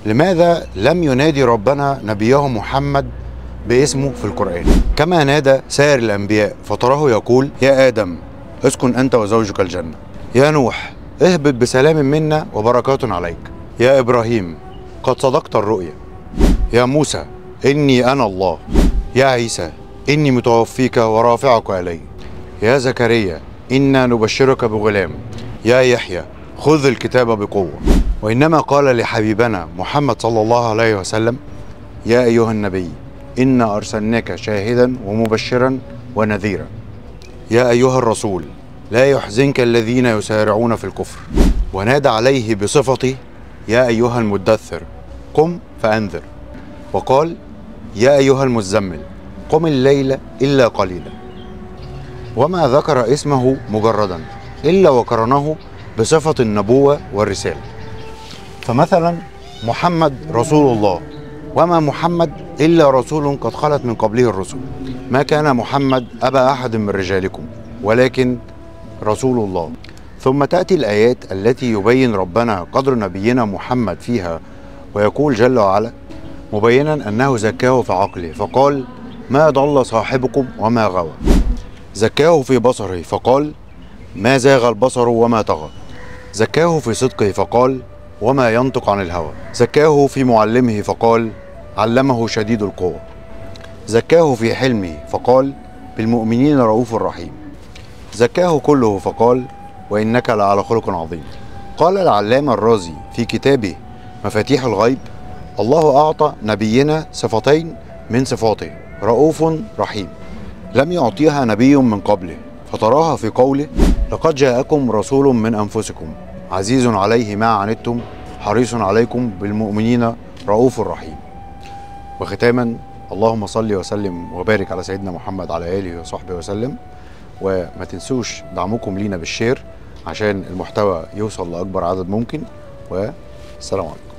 لماذا لم ينادي ربنا نبيه محمد باسمه في القرآن كما نادى سائر الأنبياء فتراه يقول: يا آدم اسكن أنت وزوجك الجنة، يا نوح اهبط بسلام منا وبركات عليك، يا إبراهيم قد صدقت الرؤيا، يا موسى إني أنا الله، يا عيسى إني متوفيك ورافعك إلي، يا زكريا إنا نبشرك بغلام، يا يحيى خذ الكتاب بقوة. وإنما قال لحبيبنا محمد صلى الله عليه وسلم: يا أيها النبي إنا أرسلناك شاهدا ومبشرا ونذيرا، يا أيها الرسول لا يحزنك الذين يسارعون في الكفر. ونادى عليه بصفته: يا أيها المدثر قم فأنذر. وقال: يا أيها المزمل قم الليل إلا قليلا. وما ذكر اسمه مجردا إلا وقرنه بصفة النبوة والرسالة. فمثلا محمد رسول الله، وما محمد إلا رسول قد خلت من قبله الرسل، ما كان محمد أبا أحد من رجالكم ولكن رسول الله. ثم تأتي الآيات التي يبين ربنا قدر نبينا محمد فيها، ويقول جل وعلا مبينا أنه زكاه في عقله فقال: ما ضل صاحبكم وما غوى. زكاه في بصره فقال: ما زاغ البصر وما طغى. زكاه في صدقه فقال: وما ينطق عن الهوى. زكاه في معلمه فقال: علمه شديد القوى. زكاه في حلمه فقال: بالمؤمنين رؤوف رحيم. زكاه كله فقال: وإنك لعلى خلق عظيم. قال العلامة الرازي في كتابه مفاتيح الغيب: الله أعطى نبينا صفتين من صفاته، رؤوف رحيم، لم يعطيها نبي من قبله، فتراها في قوله: لقد جاءكم رسول من أنفسكم عزيز عليه ما عنتم حريص عليكم بالمؤمنين رؤوف رحيم. وختاما، اللهم صل وسلم وبارك على سيدنا محمد على آله وصحبه وسلم. وما تنسوش دعمكم لينا بالشير عشان المحتوى يوصل لأكبر عدد ممكن. والسلام عليكم.